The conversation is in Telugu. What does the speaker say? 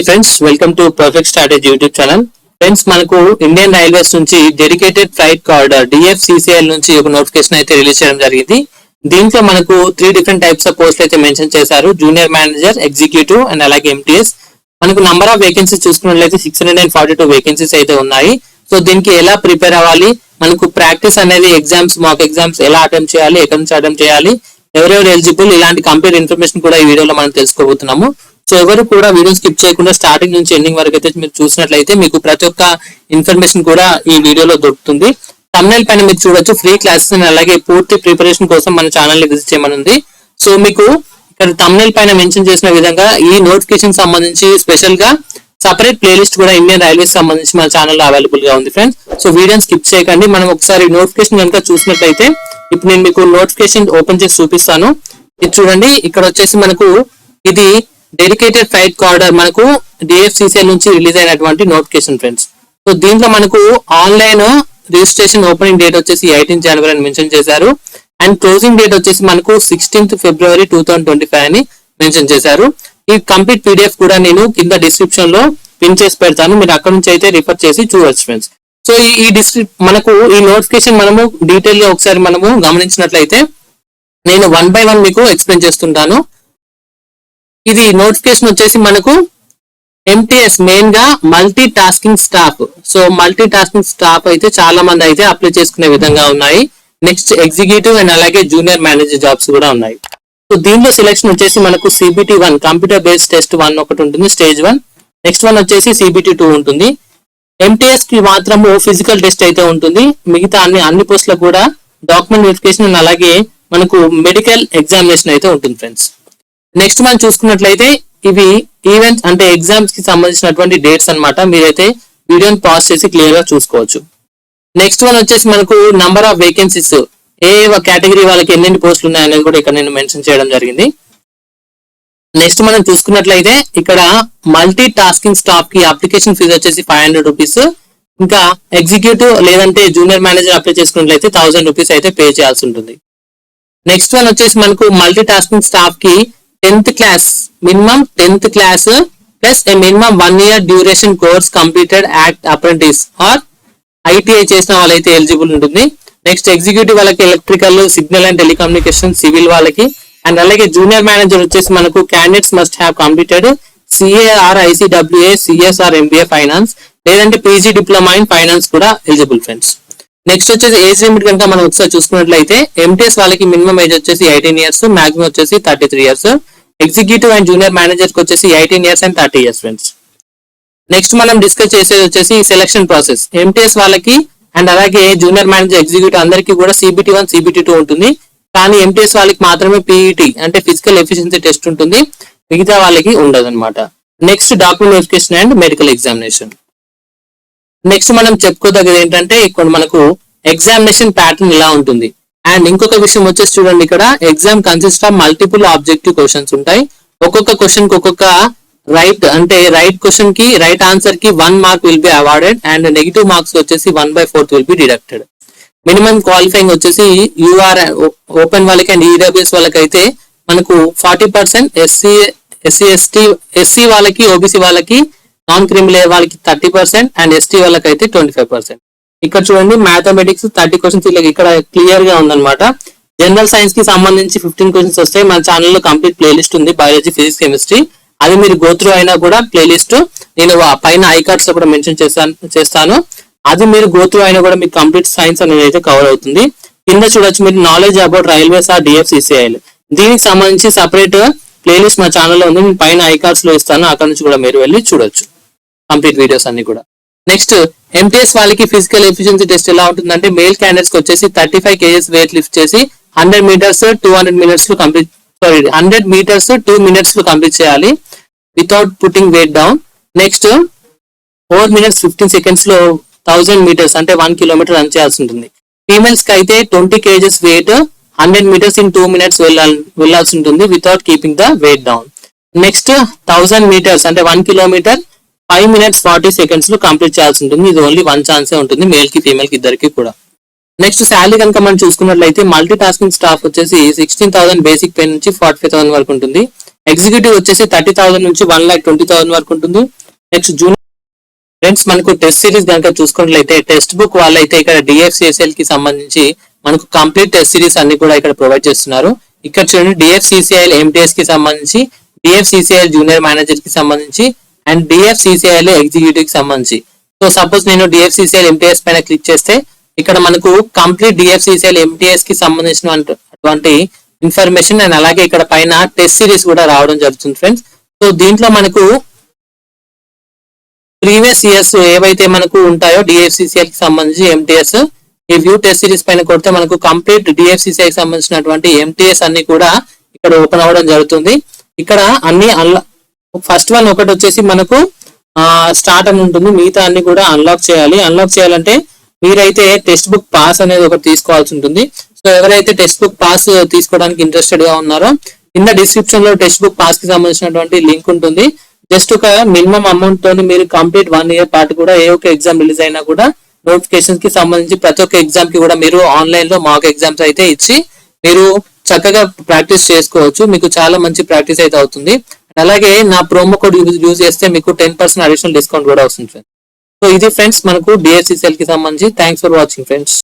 Hi friends, welcome to perfect strategy YouTube channel. Friends, మనకు ఇండియన్ రైల్వేస్ నుంచి డెడికేటెడ్ ఫ్లైట్ కారిడార్ DFCCL నుంచి ఒక నోటిఫికేషన్ అయితే రిలీజ్ చేయడం జరిగింది. దీంట్లో మనకు 3 డిఫరెంట్ టైప్స్ ఆఫ్ పోస్టులు అయితే మెన్షన్ చేశారు. జూనియర్ మేనేజర్, ఎగ్జిక్యూటివ్ అండ్ అలాగే MTS. మనకు నంబర్ ఆఫ్ వేకెన్సీస్ చూసుకున్నట్లయితే 642 వేకెన్సీస్ అయితే ఉన్నాయి. సో దీనికి ఎలా ప్రిపేర్ అవ్వాలి, మనకు ప్రాక్టీస్ అనేది ఎగ్జామ్స్, మాక్ ఎగ్జామ్స్ ఎలా అటెంప్ట్ చేయాలి, ఎక్కడి నుంచి అటెంప్ట్ చేయాలి, ఎవరెవరు ఎలిజిబుల్, ఇలాంటి కంప్లీట్ ఇన్ఫర్మేషన్ కూడా ఈ వీడియోలో మనం తెలుసుకోబోతున్నాము. సో ఎవరు కూడా వీడియో స్కిప్ చేయకుండా స్టార్టింగ్ నుంచి ఎండింగ్ వరకు అయితే మీరు చూసినట్లయితే మీకు ప్రతి ఒక్క ఇన్ఫర్మేషన్ కూడా ఈ వీడియోలో దొరుకుతుంది. thumbnail పైన మీరు చూడొచ్చు ఫ్రీ క్లాసెస్ అని, అలాగే పూర్తి ప్రిపరేషన్ కోసం మన ఛానల్ ని విజిట్ చేయమనుంది. సో మీకు ఇక్కడ thumbnail పైన మెన్షన్ చేసిన విధంగా ఈ నోటిఫికేషన్ సంబంధించి స్పెషల్ గా సపరేట్ ప్లేలిస్ట్ కూడా ఇండియన్ రైల్వేస్ సంబంధించి మన ఛానల్లో అవైలబుల్ గా ఉంది ఫ్రెండ్స్. సో వీడియోని స్కిప్ చేయకండి. మనం ఒకసారి నోటిఫికేషన్ కనుక చూసినట్లయితే ఇప్పుడు నేను మీకు నోటిఫికేషన్ ఓపెన్ చేసి చూపిస్తాను. ఇది చూడండి, ఇక్కడ వచ్చేసి మనకు ఇది డెడికేటెడ్ ఫ్లైట్ కారిడార్ మనకు DFCCL నుంచి రిలీజ్ అయినటువంటి నోటిఫికేషన్ ఫ్రెండ్స్. సో దీంట్లో మనకు ఆన్లైన్ రిజిస్ట్రేషన్ ఓపెనింగ్ డేట్ వచ్చేసి 18 జనవరి అని మెన్షన్ చేశారు. అండ్ క్లోజింగ్ డేట్ వచ్చేసి మనకు 16th ఫిబ్రవరి 2025 అని మెన్షన్ చేశారు. ఈ కంప్లీట్ PDF కూడా నేను కింద డిస్క్రిప్షన్ లో పిన్ చేసి పెడతాను, మీరు అక్కడ నుంచి అయితే రిఫర్ చేసి చూడొచ్చు ఫ్రెండ్స్. సో మనకు ఈ నోటిఫికేషన్ మనము డీటెయిల్ గా ఒకసారి మనము గమనించినట్లయితే నేను 1 by 1 మీకు ఎక్స్ప్లెయిన్ చేస్తుంటాను. ఇది నోటిఫికేషన్ వచ్చేసి మనకు MTS మెయిన్ గా multi tasking staff. So multi tasking staff అయితే చాలా మంది అయితే అప్లై చేసుకునే విధంగా ఉన్నాయి. నెక్స్ట్ ఎగ్జిక్యూటివ్ అండ్ అలాగే జూనియర్ మేనేజర్ జాబ్స్ కూడా ఉన్నాయి. సో దీంట్లో సెలెక్షన్ వచ్చేసి మనకు CBT 1 కంప్యూటర్ బేస్డ్ టెస్ట్ 1 ఒకటి ఉంటుంది, స్టేజ్ 1. నెక్స్ట్ వన్ వచ్చేసి CBT 2 ఉంటుంది. MTS కి మాత్రము ఫిజికల్ టెస్ట్ అయితే ఉంటుంది. మిగతా అన్ని పోస్టులకు కూడా డాక్యుమెంట్ వెరిఫికేషన్ అండ్ అలాగే మనకు మెడికల్ ఎగ్జామినేషన్ అయితే ఉంటుంది ఫ్రెండ్స్. నెక్స్ట్ మనం చూసుకున్నట్లయితే ఇవి ఈవెంట్స్ అంటే ఎగ్జామ్స్ కి సంబంధించినటువంటి డేట్స్ అన్నమాట. మీరైతే వీడియోని పాజ్ చేసి క్లియర్ గా చూసుకోవచ్చు. నెక్స్ట్ వన్ వచ్చేసి మనకు number of vacancies, A category వాళ్ళకి ఎన్ని పోస్టులు ఉన్నాయనేది కూడా ఇక్కడ నేను మెన్షన్ చేయడం జరిగింది. నెక్స్ట్ మనం చూసుకున్నట్లయితే ఇక్కడ మల్టీ టాస్కింగ్ స్టాఫ్ కి అప్లికేషన్ ఫీజు వచ్చేసి 500 రూపీస్. ఇంకా ఎగ్జిక్యూటివ్ లేదంటే జూనియర్ మేనేజర్ అప్లై చేసుకున్నట్లయితే 1000 రూపీస్ అయితే పే చేయాల్సి ఉంటుంది. నెక్స్ట్ వన్ వచ్చేసి మనకు మల్టీ టాస్కింగ్ స్టాఫ్ కి 10th class minimum 10th class plus a minimum 1 year duration course completed act apprentice or ITI చేసిన వాళ్ళైతే ఎలిజిబుల్ ఉంటుంది. నెక్స్ట్ ఎగ్జిక్యూటివ్ వాళ్ళకి electrical, signal and telecommunication, civil వాళ్ళకి. అండ్ అలాగే జూనియర్ మేనేజర్ వచ్చేసి మనకు candidates must have completed CA or ICWA, CS or MBA finance లేదంటే PG డిప్లొమా ఇన్ ఫైనాన్స్ కూడా ఎలిజిబుల్ ఫ్రెండ్స్. నెక్స్ట్ వచ్చేసి ఏజ్ లిమిట్ కనుక మనం ఒకసారి చూసుకున్నట్లయితే MTS వాళ్ళకి మినిమం ఏజ్ వచ్చేసి 18 years, మాక్సిమం వచ్చేసి 33 years. Executive and junior manager కి వచ్చేసి 18 years and 30 years friends. Next మనం డిస్కస్ చేసేది వచ్చేసి సెలక్షన్ ప్రాసెస్. MTS వాళ్ళకి అండ్ అలాగే జూనియర్ మేనేజర్, ఎగ్జిక్యూటివ్ అందరికీ కూడా CBT 1, CBT 2 ఉంటుంది. కానీ MTS వాళ్ళకి మాత్రమే PET అంటే ఫిజికల్ ఎఫిషియన్సీ టెస్ట్ ఉంటుంది, మిగతా వాళ్ళకి ఉండదు అనమాట. Next document verification and medical examination. Next మనం చెప్పుకోదగ్గది ఏంటంటే ఇక్కడ మనకు ఎగ్జామినేషన్ ప్యాటర్న్ ఇలా ఉంటుంది. అండ్ ఇంకొక విషయం వచ్చేసి చూడండి, ఇక్కడ exam consist of multiple objective questions ఉంటాయి. ఒక్కొక్క క్వశ్చన్ కి ఒక్కొక్క రైట్ క్వశ్చన్ కి రైట్ ఆన్సర్ కి 1 mark will be awarded and negative marks వచ్చేసి 1/4 will be deducted. Minimum qualifying వచ్చేసి UR ఓపెన్ వాళ్ళకి అండ్ EWS వాళ్ళకి అయితే మనకు 40%, SC వాళ్ళకి, OBC వాళ్ళకి, నాన్ క్రిమినల్ వాళ్ళకి 30% అండ్ ST వాళ్ళకి అయితే 25%. ఇక్కడ చూడండి మ్యాథమెటిక్స్ 30 క్వశ్చన్స్ ఇక్కడ క్లియర్ గా ఉందన్నమాట. జనరల్ సైన్స్ కి సంబంధించి 15 క్వశ్చన్స్ వస్తాయి. మన ఛానల్లో కంప్లీట్ ప్లేలిస్ట్ ఉంది, బయాలజీ, ఫిజిక్స్, కెమిస్ట్రీ. అది మీరు గో త్రూ అయినా కూడా ప్లేలిస్ట్ నేను పైన ఐకార్డ్స్ లో కూడా మెన్షన్ చేస్తాను. అది మీరు గో త్రూ అయినా కూడా మీకు కంప్లీట్ సైన్స్ అనేది అయితే కవర్ అవుతుంది. కింద చూడొచ్చు మీరు knowledge about railways or DFCCL. దీనికి సంబంధించి సపరేట్ ప్లేలిస్ట్ మా ఛానల్లో ఉంది, నేను పైన ఐకార్డ్స్ లో ఇస్తాను, అక్కడ నుంచి కూడా మీరు వెళ్ళి చూడొచ్చు కంప్లీట్ వీడియోస్ అన్ని కూడా. నెక్స్ట్ MTS వాళ్ళకి ఫిజికల్ ఎఫిషియన్సీ టెస్ట్ ఎలా ఉంటుందంటే మేల్ క్యాండిడేట్స్ కి వచ్చేసి 35 kgs వెయిట్ లిఫ్ట్ చేసి 100 meters 200 minutes లో కంప్లీట్ 100 meters 2 minutes లో కంప్లీట్ చేయాలి without putting wait down. Next 4 minutes 15 seconds లో 1000 meters అంటే 1 kilometer రన్ చేయాల్సి ఉంటుంది. ఫీమేల్స్ కి అయితే 20 kgs weight 100 meters in 2 minutes వెళ్ళాల్సి ఉంటుంది without keeping the weight down. Next 1000 meters అంటే 1 kilometer 5 minutes 40 seconds లో కంప్లీట్ చేయాల్సి ఉంటుంది. ఇది ఓన్లీ 1 ఛాన్సే ఉంటుంది మేల్ కి ఫీమేల్ కి ఇద్దరికి కూడా. నెక్స్ట్ శాలరీ కనుక మనం చూసుకున్నట్లయితే మల్టీ టాస్కింగ్ స్టాఫ్ వచ్చేసి 16,000 బేసిక్ పే నుంచి 45,000 వరకు ఉంటుంది. ఎగ్జిక్యూటివ్ వచ్చేసి 30,000 నుంచి 1,20,000 వరకు ఉంటుంది. నెక్స్ట్ జూనియర్ ఫ్రెండ్స్ మనకు టెస్ట్ సిరీస్ కనుక చూసుకున్నట్లయితే టెక్స్ట్ బుక్ వాళ్ళైతే ఇక్కడ డిఎఫ్సిఎస్ఎల్ కి సంబంధించి మనకు కంప్లీట్ టెస్ట్ సిరీస్ అన్ని కూడా ఇక్కడ ప్రొవైడ్ చేస్తున్నారు. ఇక్కడ చూడండి డిఎఫ్సిసిఐఎల్ ఎంటీఎస్ కి సంబంధించి, డిఎఫ్సిసిఐఎల్ జూనియర్ మేనేజర్ కి సంబంధించి అండ్ డిఎఫ్సిసిఐఎల్ ఎగ్జిక్యూటివ్ కి సంబంధించి. సో సపోజ్ నేను డిఎఫ్సిసిఐఎల్ ఎంటీఎస్ పైన క్లిక్ చేస్తే ఇక్కడ మనకు కంప్లీట్ డిఎఫ్సిసిఐఎల్ ఎంటీఎస్ కి సంబంధించినటువంటి ఇన్ఫర్మేషన్ అండ్ అలాగే ఇక్కడ పైన టెస్ట్ సిరీస్ కూడా రావడం జరుగుతుంది ఫ్రెండ్స్. సో దీంట్లో మనకు ప్రీవియస్ ఇయర్స్ ఏవైతే మనకు ఉంటాయో డిఎఫ్సిసిఎల్ కి సంబంధించి ఎంటీఎస్ ఈ వ్యూ టెస్ట్ సిరీస్ పైన కొడితే మనకు కంప్లీట్ డిఎఫ్సిసిఐ కి సంబంధించినటువంటి ఎంటీఎస్ అన్ని కూడా ఇక్కడ ఓపెన్ అవ్వడం జరుగుతుంది. ఇక్కడ అన్ని ఫస్ట్ వన్ ఒకటి వచ్చేసి మనకు స్టార్ట్ అని ఉంటుంది, మిగతా అన్ని కూడా అన్లాక్ చేయాలి. అన్లాక్ చేయాలంటే మీరైతే టెక్స్ట్ బుక్ పాస్ అనేది ఒకటి తీసుకోవాల్సి ఉంటుంది. సో ఎవరైతే టెక్స్ట్ బుక్ పాస్ తీసుకోవడానికి ఇంట్రెస్టెడ్ గా ఉన్నారో కింద డిస్క్రిప్షన్ లో టెక్స్ట్ బుక్ పాస్ కి సంబంధించినటువంటి లింక్ ఉంటుంది. జస్ట్ ఒక మినిమం అమౌంట్ తోని మీరు కంప్లీట్ 1 year పాటు కూడా ఏ ఒక్క ఎగ్జామ్ రిలీజ్ అయినా కూడా నోటిఫికేషన్స్ కి సంబంధించి ప్రతి ఒక్క ఎగ్జామ్ కి కూడా మీరు ఆన్లైన్ లో మాక్ ఎగ్జామ్స్ అయితే ఇచ్చి మీరు చక్కగా ప్రాక్టీస్ చేసుకోవచ్చు. మీకు చాలా మంచి ప్రాక్టీస్ అయితే అవుతుంది. అలాగే నా ప్రోమో కోడ్ యూజ్ చేస్తే మీకు 10% అడిషనల్ డిస్కౌంట్ కూడా వస్తుంది. సో ఇది ఫ్రెండ్స్ మనకు డిఎఫ్సిసిఎల్ కి సంబంధించి. Thanks for watching friends.